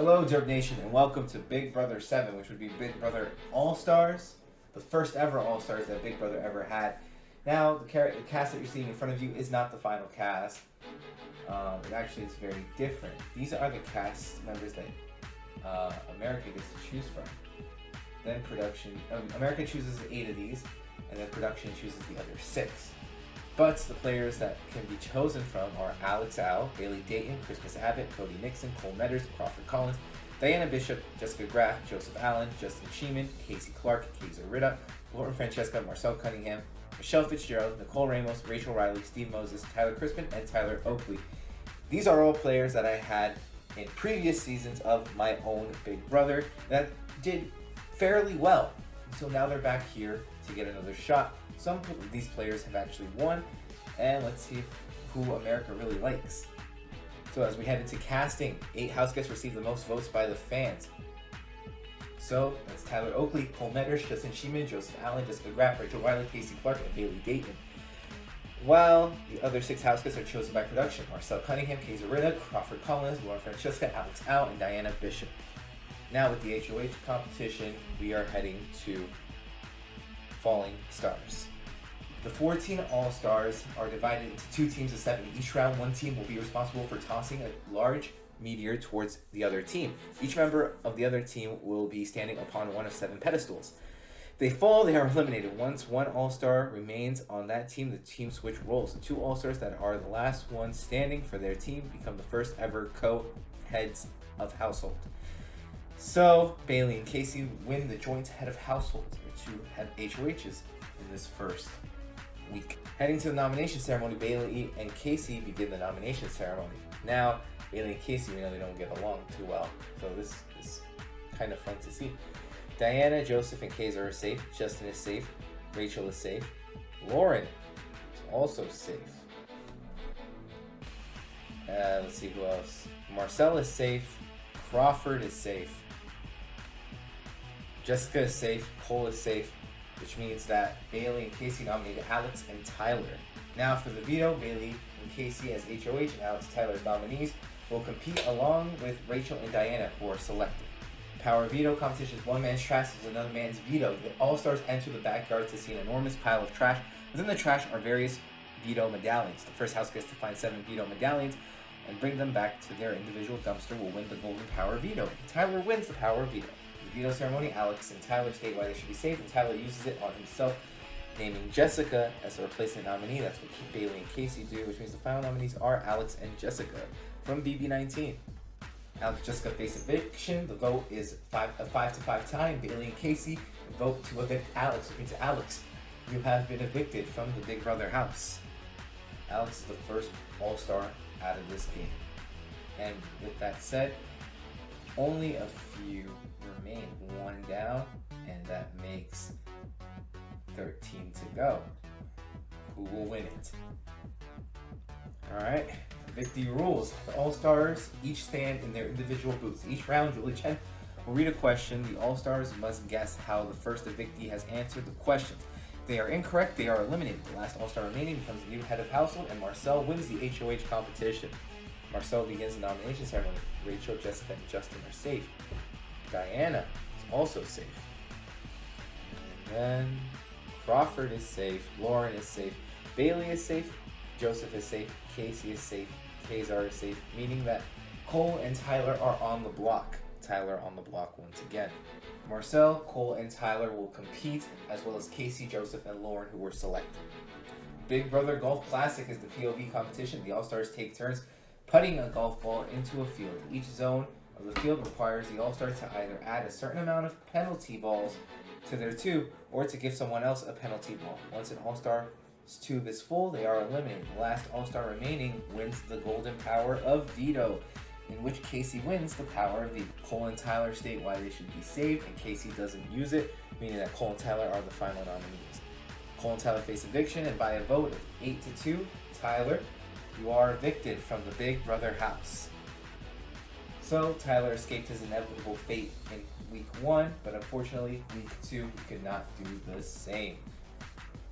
Hello, Derp Nation, and welcome to Big Brother 7, which would be Big Brother All-Stars, the first ever All-Stars that Big Brother ever had. Now, the cast that you're seeing in front of you is not the final cast. It actually is very different. These are the cast members that America gets to choose from. Then America chooses 8 of these, and then production chooses the other 6. But the players that can be chosen from are Alex Al, Bailey Dayton, Christmas Abbott, Cody Nixon, Cole Medders, Crawford Collins, Diana Bishop, Jessica Graff, Joseph Allen, Justin Sheeman, Casey Clark, Kaiser Ritta, Lauren Francesca, Marcel Cunningham, Michelle Fitzgerald, Nicole Ramos, Rachel Riley, Steve Moses, Tyler Crispin, and Tyler Oakley. These are all players that I had in previous seasons of my own Big Brother that did fairly well. So now they're back here to get another shot. Some of these players have actually won, and let's see who America really likes. So as we head into casting, 8 house guests received the most votes by the fans. So that's Tyler Oakley, Cole Medders, Justin Sheeman, Joseph Allen, Jessica Graff, Rachel Riley, Casey Clark, and Bailey Dayton. While the other 6 house guests are chosen by production: Marcel Cunningham, Kaiser Ritta, Crawford Collins, Lauren Francesca, Alex Al, and Diana Bishop. Now with the HOH competition, we are heading to Falling Stars. The 14 All-Stars are divided into 2 teams of 7. Each round, one team will be responsible for tossing a large meteor towards the other team. Each member of the other team will be standing upon one of 7 pedestals. If they fall, they are eliminated. Once one All-Star remains on that team, the team switch roles. The 2 All-Stars that are the last ones standing for their team become the first ever co-heads of household. So, Bailey and Casey win the joint head of household. Their 2 head HOHs in this first week. Heading to the nomination ceremony, Bailey and Casey begin the nomination ceremony. Now, Bailey and Casey, we know they don't get along too well, so this is kind of fun to see. Diana, Joseph, and Kaiser are safe. Justin is safe. Rachel is safe. Lauren is also safe. Let's see who else. Marcel is safe. Crawford is safe. Jessica is safe. Cole is safe, which means that Bailey and Casey nominated Alex and Tyler. Now for the veto, Bailey and Casey as HOH and Alex Tyler's nominees will compete along with Rachel and Diana, who are selected. Power veto competition is one man's trash is another man's veto. The All-Stars enter the backyard to see an enormous pile of trash. Within the trash are various veto medallions. The first house gets to find 7 veto medallions and bring them back to their individual dumpster will win the golden power veto. Tyler wins the power veto. The veto ceremony, Alex and Tyler state why they should be safe, and Tyler uses it on himself, naming Jessica as a replacement nominee. That's what Bailey and Casey do, which means the final nominees are Alex and Jessica from BB19. Alex and Jessica face eviction. The vote is a 5-5 tie. Bailey and Casey vote to evict Alex, which means Alex, you have been evicted from the Big Brother house. Alex is the first All-Star out of this game. And with that said, only a few remain. 1 down, and that makes 13 to go. Who will win it? Alright, victory rules. The All-Stars each stand in their individual booths. Each round, Julie Chen will read a question. The All-Stars must guess how the first evictee has answered the questions. If they are incorrect, they are eliminated. The last All-Star remaining becomes the new head of household, and Marcel wins the HOH competition. Marcel begins the nomination ceremony. Rachel, Jessica, and Justin are safe. Diana is also safe. And then Crawford is safe. Lauren is safe. Bailey is safe. Joseph is safe. Casey is safe. Kazar is safe, meaning that Cole and Tyler are on the block. Tyler on the block once again. Marcel, Cole, and Tyler will compete, as well as Casey, Joseph, and Lauren, who were selected. Big Brother Golf Classic is the POV competition. The All-Stars take turns putting a golf ball into a field. Each zone of the field requires the All-Star to either add a certain amount of penalty balls to their tube or to give someone else a penalty ball. Once an All-Star's tube is full, they are eliminated. The last All-Star remaining wins the golden power of veto, in which Casey wins the power of veto. Cole and Tyler state why they should be saved, and Casey doesn't use it, meaning that Cole and Tyler are the final nominees. Cole and Tyler face eviction, and by a vote of 8-2, Tyler, you are evicted from the Big Brother house. So Tyler escaped his inevitable fate in week 1, but unfortunately week 2 he could not do the same.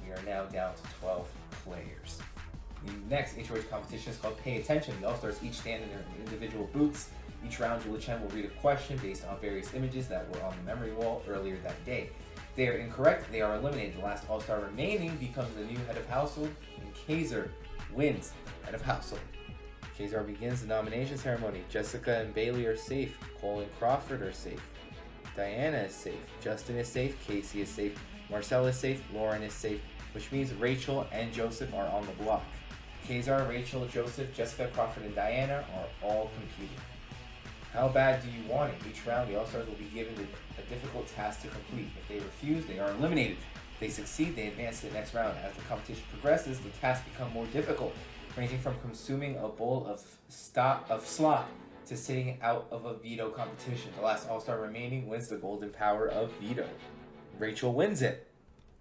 We are now down to 12 players. The next HOH competition is called Pay Attention. The All-Stars each stand in their individual booths. Each round, Julie Chen will read a question based on various images that were on the memory wall earlier that day. If they are incorrect, they are eliminated. The last All-Star remaining becomes the new head of household, and Kaiser wins head of household. Kaiser begins the nomination ceremony. Jessica and Bailey are safe. Cole and Crawford are safe. Diana is safe. Justin is safe. Casey is safe. Marcel is safe. Lauren is safe, which means Rachel and Joseph are on the block. Kaiser, Rachel, Joseph, Jessica, Crawford, and Diana are all competing. How bad do you want it? Each round, the All-Stars will be given a difficult task to complete. If they refuse, they are eliminated. If they succeed, they advance to the next round. As the competition progresses, the tasks become more difficult, ranging from consuming a bowl of slop to sitting out of a veto competition. The last All-Star remaining wins the golden power of veto. Rachel wins it.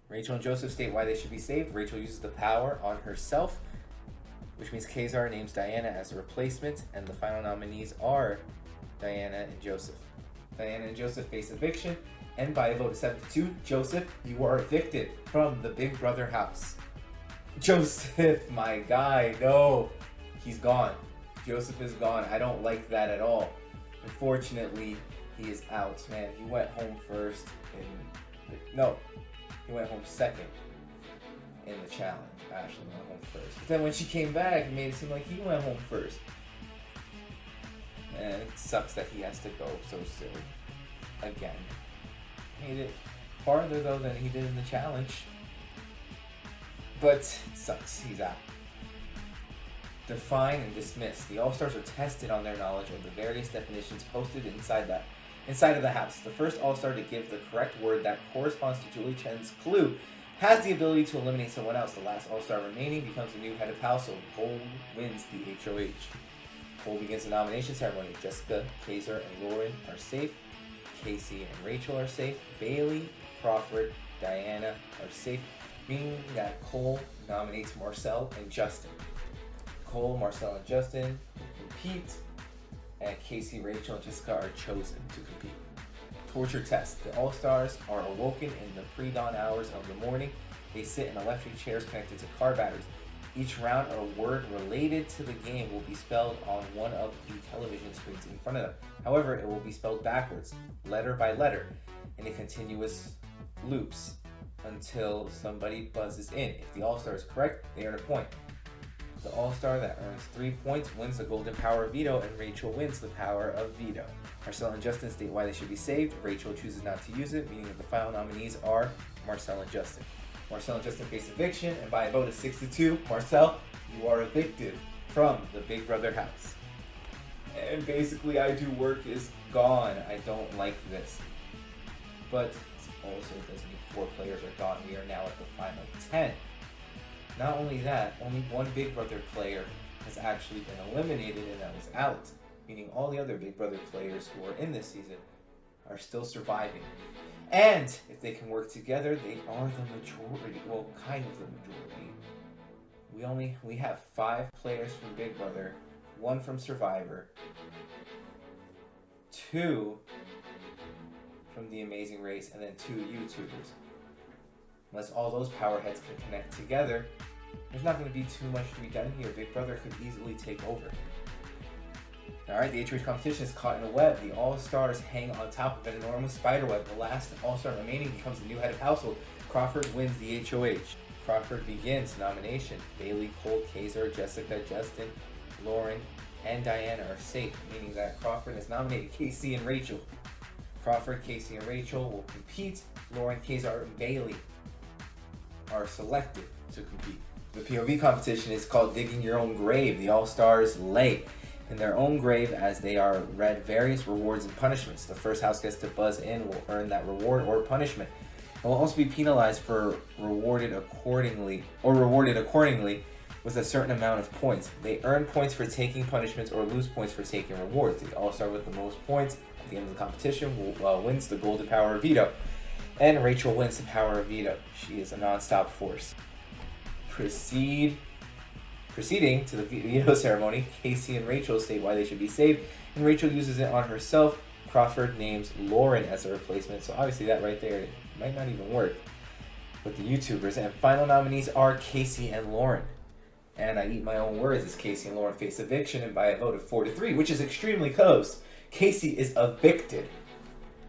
Rachel and Joseph state why they should be saved. Rachel uses the power on herself, which means Kazar names Diana as a replacement, and the final nominees are Diana and Joseph. Diana and Joseph face eviction, and by a vote of 7-2, Joseph, you are evicted from the Big Brother house. Joseph, my guy, no, he's gone. Joseph is gone. I don't like that at all. Unfortunately, he is out, man. He went home first he went home second in the challenge. Ashley went home first. But then when she came back, it made it seem like he went home first. And it sucks that he has to go so soon. Again. Made it farther though than he did in the challenge. But it sucks. He's out. Define and dismiss. The All-Stars are tested on their knowledge of the various definitions posted inside of the house. The first All-Star to give the correct word that corresponds to Julie Chen's clue has the ability to eliminate someone else. The last All-Star remaining becomes the new head of household. Cole wins the HOH. Cole begins the nomination ceremony. Jessica, Kaiser, and Lauren are safe. Casey and Rachel are safe. Bailey, Crawford, Diana are safe, meaning that Cole nominates Marcel and Justin. Cole, Marcel, and Justin compete, and Casey, Rachel, and Jessica are chosen to compete. Torture test. The All-Stars are awoken in the pre-dawn hours of the morning. They sit in electric chairs connected to car batteries. Each round, a word related to the game will be spelled on one of the television screens in front of them. However, it will be spelled backwards, letter by letter, in a continuous loops until somebody buzzes in. If the All-Star is correct, they earn a point. The All-Star that earns 3 points wins the golden power of veto, and Rachel wins the power of veto. Marcel and Justin state why they should be saved. Rachel chooses not to use it, meaning that the final nominees are Marcel and Justin. Marcel and Justin face eviction, and by a vote of 6-2, Marcel, you are evicted from the Big Brother house. And basically, I Do Work is gone. I don't like this. But also does mean 4 players are gone. We are now at the final 10. Not only that, only one Big Brother player has actually been eliminated, and that was Alex, meaning all the other Big Brother players who are in this season are still surviving. And if they can work together, they are the majority. Well, kind of the majority. We have 5 players from Big Brother, 1 from Survivor, 2 from The Amazing Race, and then 2 YouTubers. Unless all those power heads can connect together, there's not going to be too much to be done here. Big Brother could easily take over. Alright, the HOH competition is caught in a web. The All-Stars hang on top of an enormous spider web. The last All-Star remaining becomes the new head of household. Crawford wins the HOH. Crawford begins nomination. Bailey, Cole, Kaiser, Jessica, Justin, Lauren, and Diana are safe, meaning that Crawford has nominated Casey and Rachel. Crawford, Casey, and Rachel will compete. Lauren, Kaiser, and Bailey are selected to compete. The POV competition is called Digging Your Own Grave. The All-Stars lay in their own grave as they are read various rewards and punishments. The first house guest to buzz in will earn that reward or punishment. It will also be penalized for rewarded accordingly with a certain amount of points. They earn points for taking punishments or lose points for taking rewards. The All-Star with the most points at the end of the competition wins the golden power of veto. And Rachel wins the power of veto. She is a non-stop force. Proceeding to the veto ceremony, Casey and Rachel state why they should be saved, and Rachel uses it on herself. Crawford names Lauren as a replacement, so obviously that right there might not even work with the YouTubers. And final nominees are Casey and Lauren. And I eat my own words as Casey and Lauren face eviction, and by a vote of 4-3, which is extremely close. Casey is evicted.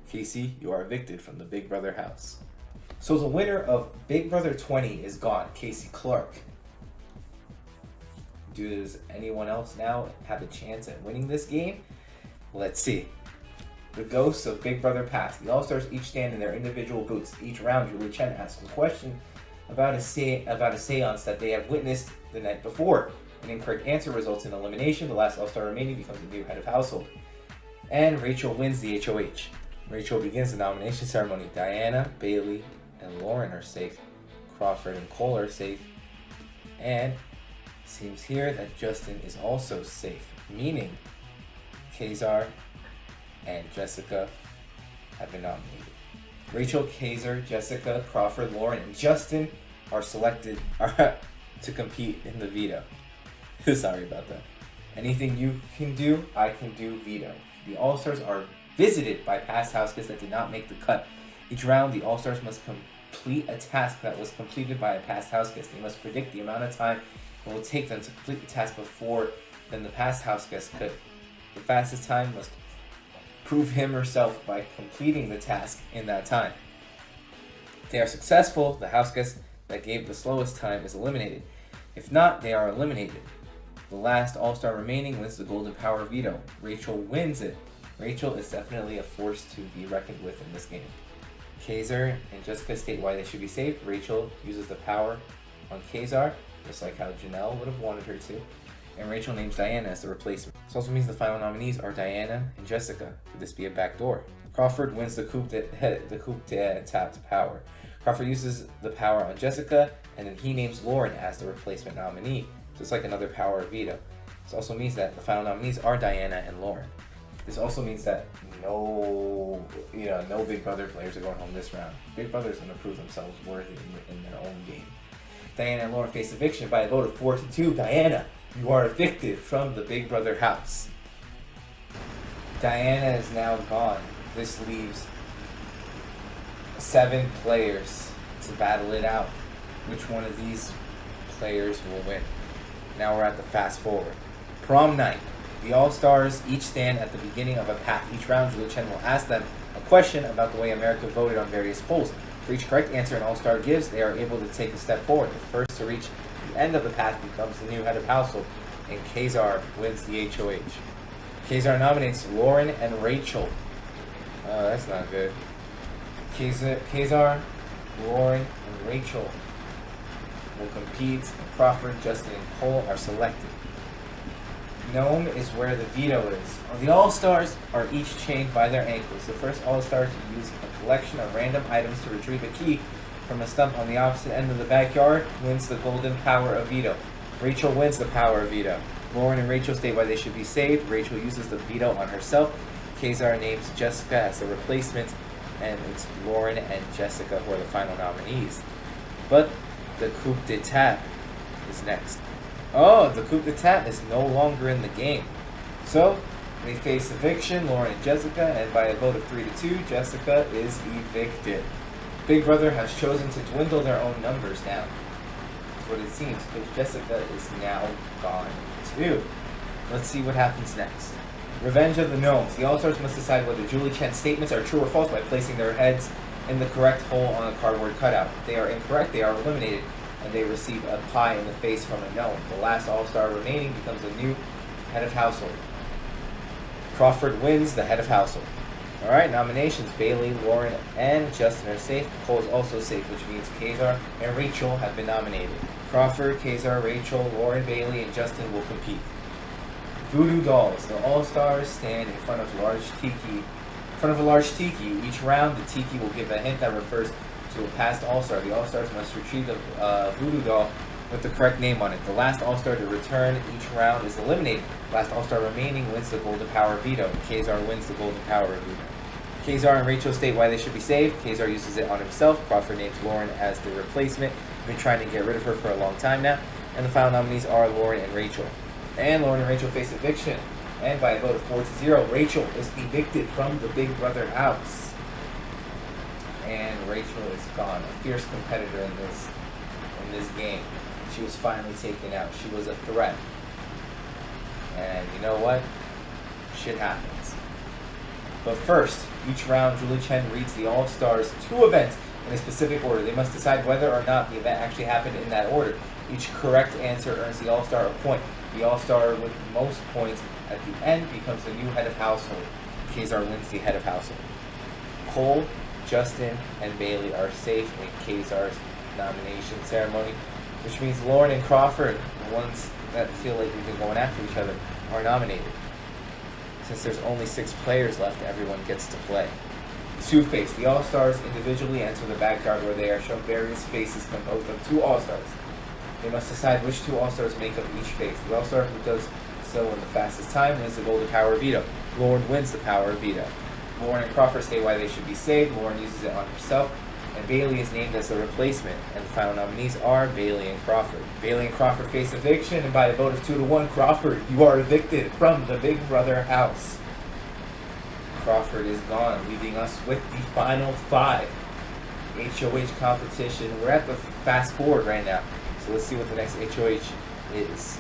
Casey, you are evicted from the Big Brother house. So the winner of Big Brother 20 is gone, Casey Clark. Does anyone else now have a chance at winning this game? Let's see. The ghosts of Big Brother past. The All-Stars each stand in their individual booths. Each round, Julie Chen asks a question about a seance that they have witnessed the night before. An incorrect answer results in elimination. The last All-Star remaining becomes the new head of household. And Rachel wins the HOH. Rachel begins the nomination ceremony. Diana, Bailey, and Lauren are safe. Crawford and Cole are safe. And seems here that Justin is also safe, meaning Kazar and Jessica have been nominated. Rachel, Kazar, Jessica, Crawford, Lauren, and Justin are selected to compete in the veto. Sorry about that. Anything you can do, I can do veto. The All-Stars are visited by past house guests that did not make the cut. Each round, the All-Stars must complete a task that was completed by a past house guest. They must predict the amount of time it will take them to complete the task before then the past house guest could. The fastest time must prove him or herself by completing the task in that time. If they are successful, the house guest that gave the slowest time is eliminated. If not, they are eliminated. The last All-Star remaining wins the Golden Power Veto. Rachel wins it. Rachel is definitely a force to be reckoned with in this game. Kazar and Jessica state why they should be saved. Rachel uses the power on Kazar, just like how Janelle would have wanted her to. And Rachel names Diana as the replacement. This also means the final nominees are Diana and Jessica. Could this be a backdoor? Crawford wins the coup d'etat power. Crawford uses the power on Jessica, and then he names Lauren as the replacement nominee. So it's like another power veto. This also means that the final nominees are Diana and Lauren. This also means that no Big Brother players are going home this round. Big Brother's going to prove themselves worthy in their own game. Diana and Lauren face eviction by a vote of 4-2. Diana, you are evicted from the Big Brother house. Diana is now gone. This leaves 7 players to battle it out. Which one of these players will win? Now we're at the fast forward. Prom night. The All-Stars each stand at the beginning of a path. Each round, Julie Chen will ask them a question about the way America voted on various polls. For each correct answer an All-Star gives, they are able to take a step forward. The first to reach the end of the path becomes the new head of household, and Kazar wins the HOH. Kazar nominates Lauren and Rachel. That's not good. Kazar, Lauren, and Rachel will compete, and Crawford, Justin, and Cole are selected. Gnome is where the veto is. The All-Stars are each chained by their ankles. The first All-Star to use a collection of random items to retrieve a key from a stump on the opposite end of the backyard wins the Golden Power of Veto. Rachel wins the Power of Veto. Lauren and Rachel state why they should be saved. Rachel uses the veto on herself. Kazar names Jessica as the replacement, and it's Lauren and Jessica who are the final nominees. But the coup d'etat is next. Oh, the coup d'etat is no longer in the game. So, they face eviction, Lauren and Jessica, and by a vote of 3-2, Jessica is evicted. Big Brother has chosen to dwindle their own numbers down. That's what it seems, because Jessica is now gone too. Let's see what happens next. Revenge of the Gnomes. The All-Stars must decide whether Julie Chen's statements are true or false by placing their heads in the correct hole on a cardboard cutout. If they are incorrect, they are eliminated, and they receive a pie in the face from a gnome. The last All-Star remaining becomes a new head of household. Crawford wins the head of household. Alright, nominations. Bailey, Lauren, and Justin are safe. Cole is also safe, which means Kazar and Rachel have been nominated. Crawford, Kazar, Rachel, Lauren, Bailey, and Justin will compete. Voodoo Dolls. The All-Stars stand in front of a large tiki. Each round, the tiki will give a hint that refers to a past All-Star. The All-Stars must retrieve the voodoo doll with the correct name on it. The last All-Star to return each round is eliminated. Last All-Star remaining wins the Golden Power Veto. Kazar wins the Golden Power Veto. Kazar and Rachel state why they should be saved. Kazar uses it on himself. Crawford names Lauren as the replacement. We've been trying to get rid of her for a long time now. And the final nominees are Lauren and Rachel. And Lauren and Rachel face eviction. And by a vote of 4-0, Rachel is evicted from the Big Brother house. And Rachel is gone. A fierce competitor in this game. She was finally taken out. She was a threat. And you know what? Shit happens. But first, each round, Julie Chen reads the All-Stars 2 events in a specific order. They must decide whether or not the event actually happened in that order. Each correct answer earns the All-Star a point. The All-Star with the most points at the end becomes the new head of household. Kazar wins the head of household. Cole, Justin, and Bailey are safe in Kazar's nomination ceremony, which means Lauren and Crawford, the ones that feel like they've been going after each other, are nominated. Since there's only 6 players left, everyone gets to play. Two-Face. The All-Stars individually enter the backyard where they are shown various faces composed of 2 All-Stars. They must decide which 2 All-Stars make up each face. The All-Star who does so in the fastest time wins the golden power of veto. Lauren wins the power of veto. Lauren and Crawford say why they should be saved. Lauren uses it on herself. And Bailey is named as the replacement. And the final nominees are Bailey and Crawford. Bailey and Crawford face eviction, and by a vote of 2-1, Crawford, you are evicted from the Big Brother house. Crawford is gone, leaving us with the final 5 HOH competition. We're at the fast forward right now, so let's see what the next HOH is.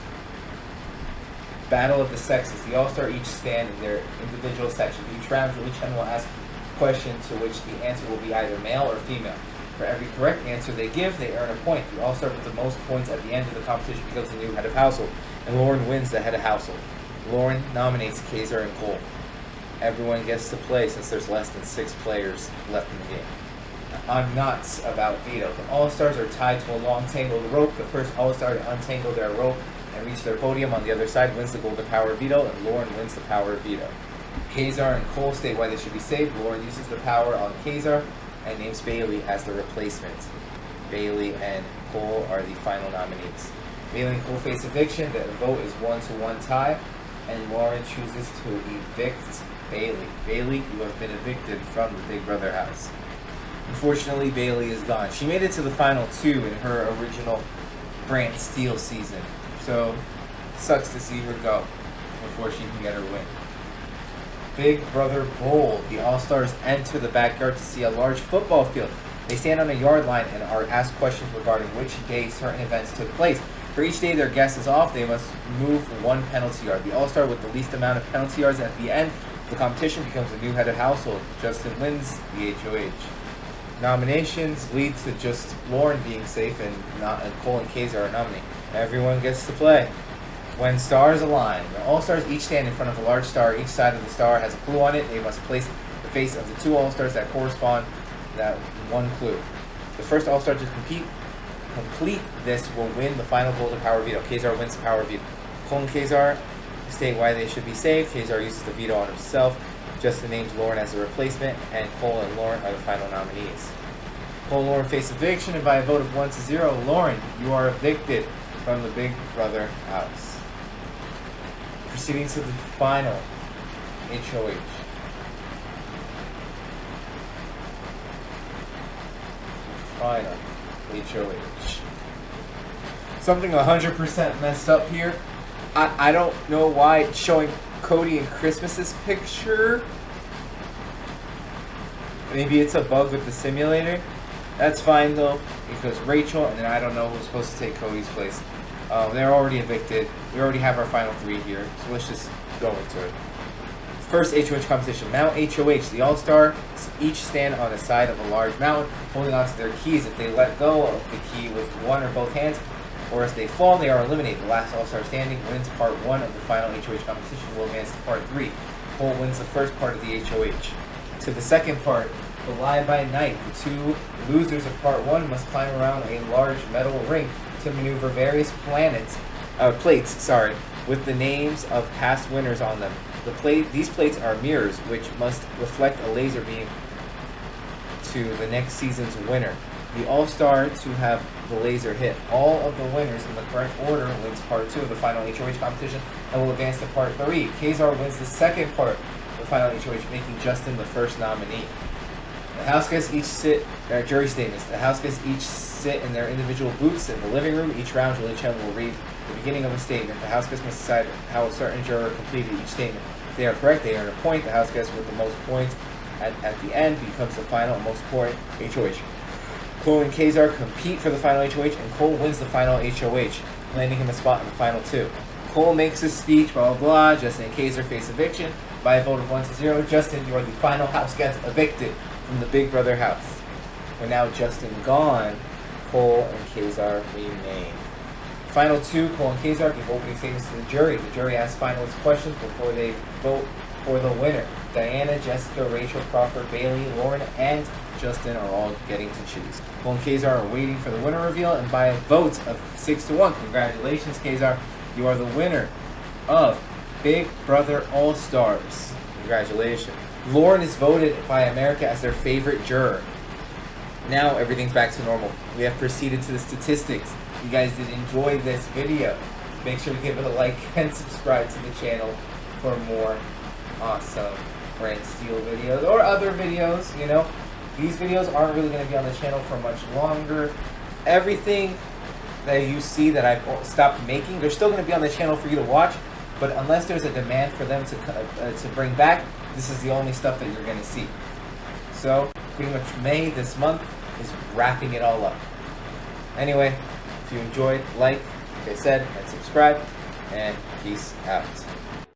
Battle of the Sexes. The All-Star each stand in their individual section. Each round, Julie Chen will ask a question to which the answer will be either male or female. For every correct answer they give, they earn a point. The All-Star with the most points at the end of the competition becomes the new head of household, and Lauren wins the head of household. Lauren nominates Kazar and Cole. Everyone gets to play since there's less than 6 players left in the game. I'm nuts about veto. The All-Stars are tied to a long tangled rope. The first All-Star to untangle their rope and reach their podium on the other side wins the golden power of veto, and Lauren wins the power of veto. Kazar and Cole state why they should be saved. Lauren uses the power on Kazar and names Bailey as the replacement. Bailey and Cole are the final nominees. Bailey and Cole face eviction. The vote is 1-1 tie, and Lauren chooses to evict Bailey. Bailey, you have been evicted from the Big Brother house. Unfortunately, Bailey is gone. She made it to the final 2 in her original Brand Steel season. So, sucks to see her go before she can get her win. Big Brother Bowl. The All-Stars enter the backyard to see a large football field. They stand on a yard line and are asked questions regarding which day certain events took place. For each day their guest is off, they must move 1 penalty yard. The All-Star with the least amount of penalty yards at the end of the competition becomes the new head of household. Justin wins the HOH. Nominations lead to just Lauren being safe and Cole and Kazar are nominated. Everyone gets to play. When stars align, the All-Stars each stand in front of a large star. Each side of the star has a clue on it. They must place the face of the 2 All-Stars that correspond to that 1 clue. The first All-Star to complete this will win the final golden power veto. Kazar wins the power veto. Cole and Kazar state why they should be saved. Kazar uses the veto on himself. Justin names Lauren as the replacement, and Cole and Lauren are the final nominees. Cole and Lauren face eviction, and by a vote of 1-0, Lauren, you are evicted from the Big Brother house. Proceeding to the final HOH. Final HOH. Something 100% messed up here. I don't know why it's showing Cody and Christmas's picture. Maybe it's a bug with the simulator. That's fine though, because Rachel and then I don't know who's supposed to take Cody's place. They're already evicted. We already have our final 3 here, so let's just go into it. First HOH competition, Mount HOH. The All-Stars each stand on the side of a large mountain, holding onto their keys. If they let go of the key with one or both hands, or if they fall, they are eliminated. The last All-Star standing wins part 1 of the final HOH competition, will advance to part 3. Cole wins the first part of the HOH. To the second part, Fly by Night. The 2 losers of part 1 must climb around a large metal ring to maneuver various plates, with the names of past winners on them. These plates are mirrors, which must reflect a laser beam to the next season's winner. The All-Star to have the laser hit all of the winners in the correct order wins part 2 of the final HOH competition and will advance to part 3. Kazar wins the second part of the final HOH, making Justin the first nominee. The house guests each sit, jury statements. The house guests each sit in their individual booths in the living room. Each round, Julie Chen will read the beginning of a statement. The house guests must decide how a certain juror completed each statement. If they are correct, they earn a point. The house guest with the most points at the end becomes the final most point HOH. Cole and Kazar compete for the final HOH, and Cole wins the final HOH, landing him a spot in the final 2. Cole makes his speech, blah, blah, blah. Justin and Kazar face eviction. By a vote of 1-0, Justin, you are the final house guest evicted from the Big Brother house. With now Justin gone, Cole and Kazar remain. Final two, Cole and Kazar give opening statements to the jury. The jury asks finalist questions before they vote for the winner. Diana, Jessica, Rachel, Crawford, Bailey, Lauren, and Justin are all getting to choose. Cole and Kazar are waiting for the winner reveal, and by a vote of 6-1, congratulations, Kazar, you are the winner of Big Brother All-Stars. Congratulations. Lauren is voted by America as their favorite juror. Now everything's back to normal. We have proceeded to the statistics. You guys did enjoy this video. Make sure to give it a like and subscribe to the channel for more awesome Brand Steel videos or other videos, you know. These videos aren't really going to be on the channel for much longer. Everything that you see that I've stopped making, they're still going to be on the channel for you to watch, but unless there's a demand for them to bring back, this is the only stuff that you're going to see. So, pretty much May this month is wrapping it all up. Anyway, if you enjoyed, like I said, and subscribe, and peace out.